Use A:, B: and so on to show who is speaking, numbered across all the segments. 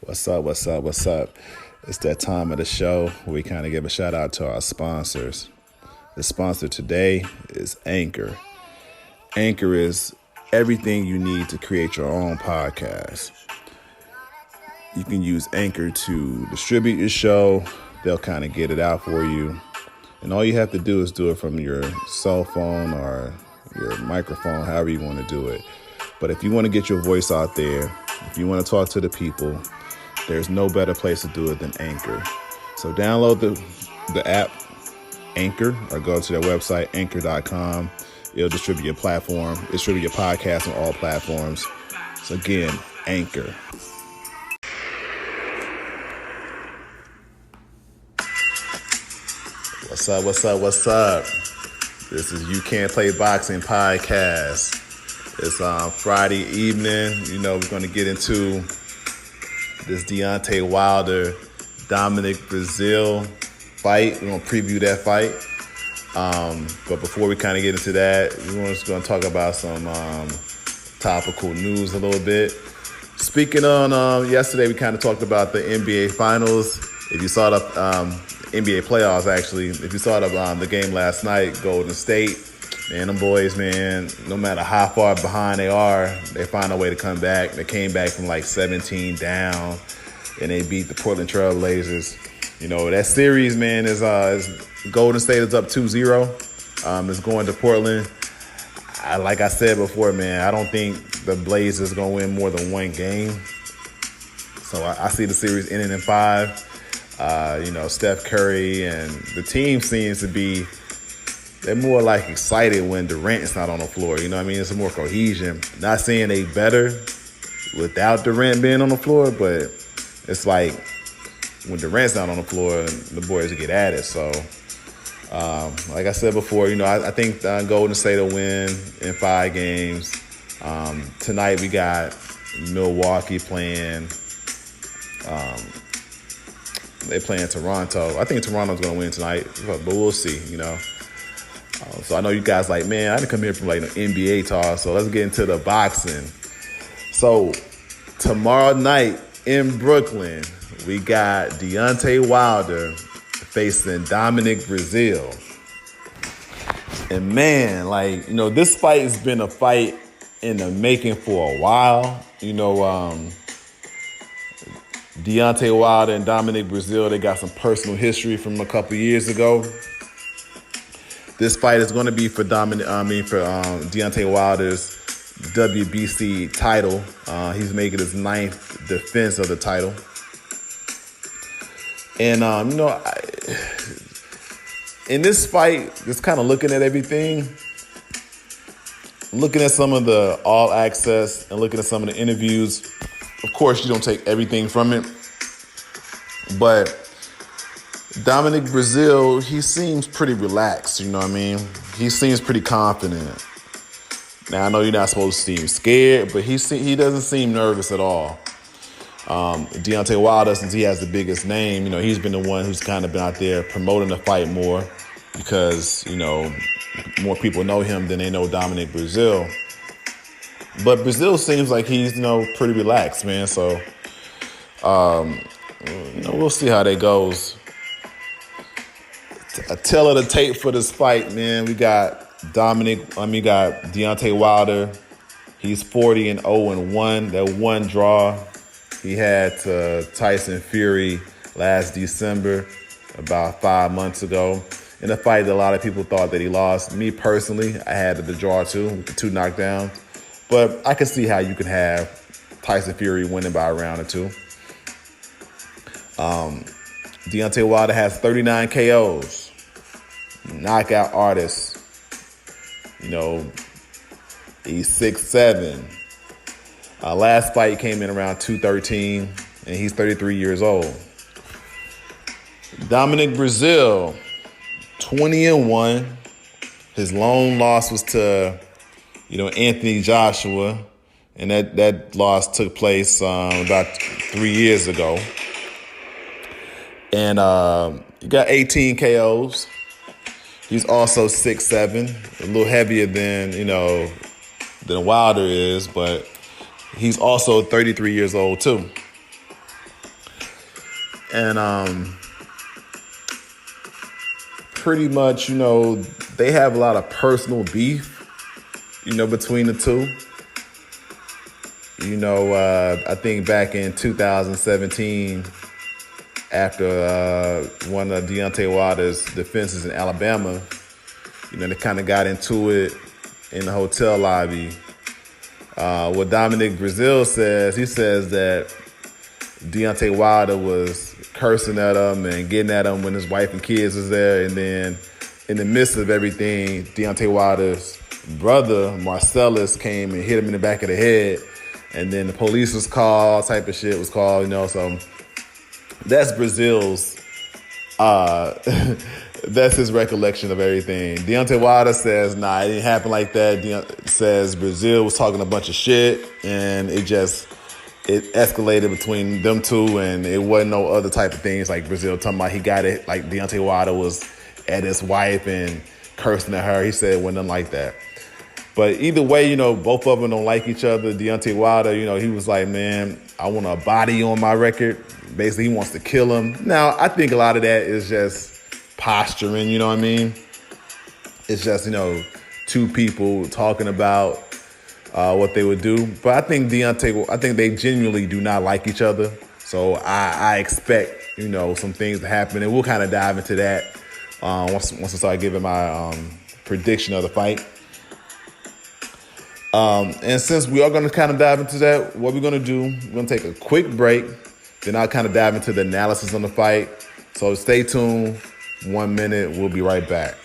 A: What's up? What's up? What's up? It's that time of the show where we kind of give a shout out to our sponsors. The sponsor today is Anchor. Anchor is everything you need to create your own podcast. You can use Anchor to distribute your show. They'll kind of get it out for you. And all you have to do is do it from your cell phone or your microphone, however you want to do it. But if you want to get your voice out there, if you want to talk to the people, there's no better place to do it than Anchor. So download the app Anchor or go to their website, anchor.com. It'll distribute your podcast on all platforms. So again, Anchor. What's up? What's up? What's up? This is You Can't Play Boxing podcast. It's Friday evening. You know, we're going to get into this Deontay Wilder, Dominic Breazeale fight. We're going to preview that fight. But before we kind of get into that, we're just going to talk about some topical news a little bit. Speaking on yesterday, we kind of talked about the NBA Finals. If you saw the NBA playoffs, actually, if you saw the game last night, Golden State, man, them boys, man, no matter how far behind they are, they find a way to come back. They came back from like 17 down, and they beat the Portland Trail Blazers. You know, that series, man, is Golden State is up 2-0. It's going to Portland. Like I said before, man, I don't think the Blazers are going to win more than one game. So I see the series ending in 5. Steph Curry and the team seems to be, they're more like excited when Durant's not on the floor. You know what I mean? It's more cohesion. Not saying they better without Durant being on the floor, but it's like when Durant's not on the floor, the boys get at it. So, like I said before, you know, I think Golden State will win in 5 games. Tonight we got Milwaukee playing. They playing Toronto. I think Toronto's going to win tonight, but we'll see, you know. So I know you guys like, man, I didn't come here from like an NBA talk, so let's get into the boxing. So tomorrow night in Brooklyn, we got Deontay Wilder facing Dominic Breazeale. And man, like, you know, this fight has been a fight in the making for a while. You know, Deontay Wilder and Dominic Breazeale, they got some personal history from a couple years ago. This fight is going to be for Deontay Wilder's WBC title. He's making his 9th defense of the title. And, in this fight, just kind of looking at everything, looking at some of the All Access and looking at some of the interviews, of course, you don't take everything from it. But Dominic Breazeale, he seems pretty relaxed, you know what I mean? He seems pretty confident. Now, I know you're not supposed to seem scared, but he doesn't seem nervous at all. Deontay Wilder, since he has the biggest name, you know, he's been the one who's kind of been out there promoting the fight more because, you know, more people know him than they know Dominic Breazeale. But Breazeale seems like he's, you know, pretty relaxed, man. So, we'll see how that goes. A tell of the tape for this fight, man. We got Deontay Wilder. He's 40-0-1. That one draw he had to Tyson Fury last December, about 5 months ago. In a fight that a lot of people thought that he lost. Me personally, I had the draw too with the 2 knockdowns. But I can see how you can have Tyson Fury winning by a round or 2. Deontay Wilder has 39 KOs. Knockout artist. You know, he's 6'7". Last fight came in around 213, and he's 33 years old. Dominic Breazeale, 20-1. His lone loss was to, Anthony Joshua, and that loss took place about 3 years ago. And he got 18 KOs. He's also 6'7", a little heavier than Wilder is, but he's also 33 years old too. And pretty much, they have a lot of personal beef, between the two. I think back in 2017, after one of Deontay Wilder's defenses in Alabama, they kind of got into it in the hotel lobby. What Dominic Breazeale says, he says that Deontay Wilder was cursing at him and getting at him when his wife and kids was there. And then in the midst of everything, Deontay Wilder's brother, Marcellus, came and hit him in the back of the head. And then the police was called, all type of shit was called, so that's Breazeale's, that's his recollection of everything. Deontay Wilder says, nah, it didn't happen like that. Says Breazeale was talking a bunch of shit, and it escalated between them two, and it wasn't no other type of things like Breazeale talking about he got it, like Deontay Wilder was at his wife and cursing at her. He said it wasn't nothing like that. But either way, both of them don't like each other. Deontay Wilder, he was like, man, I want a body on my record. Basically, he wants to kill him. Now, I think a lot of that is just posturing, you know what I mean? It's just, two people talking about what they would do. But I think they genuinely do not like each other. So I expect, some things to happen. And we'll kind of dive into that once I start giving my prediction of the fight. And since we are going to kind of dive into that, what we're going to do, we're going to take a quick break. Then I'll kind of dive into the analysis on the fight. So stay tuned. 1 minute. We'll be right back.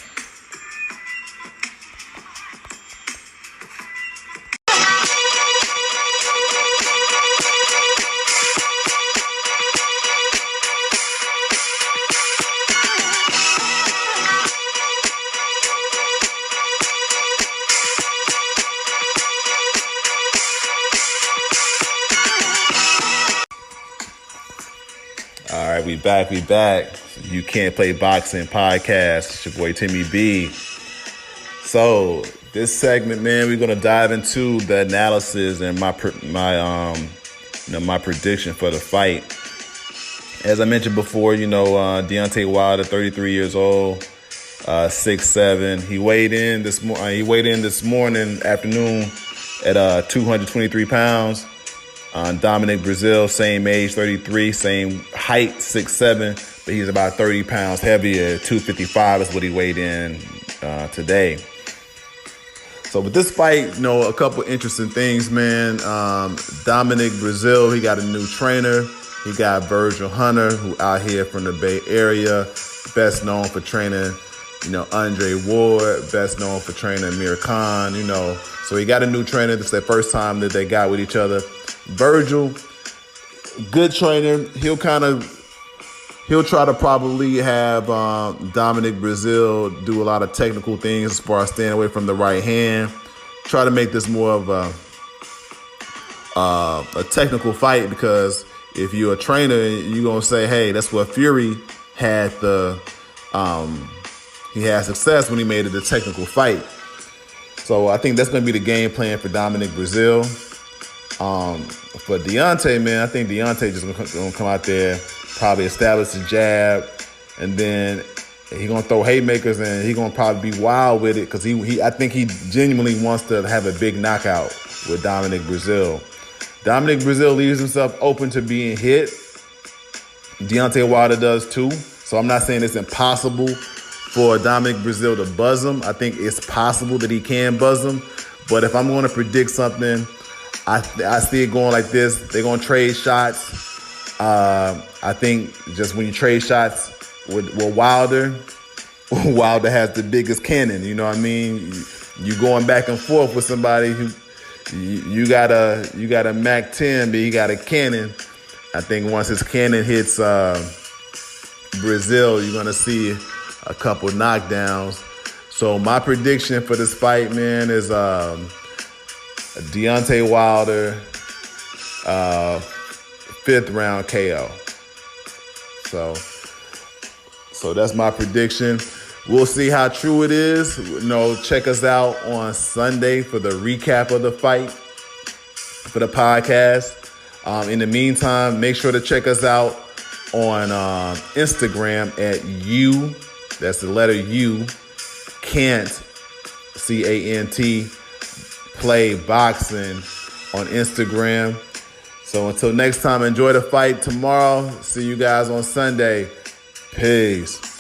A: All right, we back. You Can't Play Boxing podcast. It's your boy Timmy B. So this segment, man, we're gonna dive into the analysis and my prediction for the fight. As I mentioned before, Deontay Wilder, 33 years old, 6'7". He weighed in this afternoon at 223 pounds. Dominic Breazeale, same age, 33, same height, 6'7", but he's about 30 pounds heavier. 255 is what he weighed in today. So with this fight, a couple interesting things, man. Dominic Breazeale, he got a new trainer. He got Virgil Hunter, who out here from the Bay Area, best known for training, Andre Ward, best known for training Amir Khan, So he got a new trainer. This is the first time that they got with each other. Virgil, good trainer. He'll try to probably have Dominic Breazeale do a lot of technical things as far as staying away from the right hand. Try to make this more of a technical fight, because if you're a trainer, you're gonna say, hey, that's what Fury had he had success when he made it a technical fight. So I think that's gonna be the game plan for Dominic Breazeale. For Deontay, man, I think Deontay just gonna come out there, probably establish the jab, and then he gonna throw haymakers, and he gonna probably be wild with it, because I think he genuinely wants to have a big knockout with Dominic Breazeale. Dominic Breazeale leaves himself open to being hit. Deontay Wilder does too. So I'm not saying it's impossible for Dominic Breazeale to buzz him. I think it's possible that he can buzz him. But if I'm going to predict something, I see it going like this. They're going to trade shots. I think just when you trade shots with Wilder, Wilder has the biggest cannon. You know what I mean? You going back and forth with somebody who you got a Mac 10, but he got a cannon. I think once his cannon hits Breazeale, you're gonna see a couple knockdowns. So my prediction for this fight, man, is a Deontay Wilder 5th round KO. So that's my prediction. We'll see how true it is. Check us out on Sunday for the recap of the fight for the podcast. In the meantime, make sure to check us out on Instagram at U, that's the letter U, can't, C-A-N-T, play boxing on Instagram. So until next time, enjoy the fight tomorrow. See you guys on Sunday. Peace.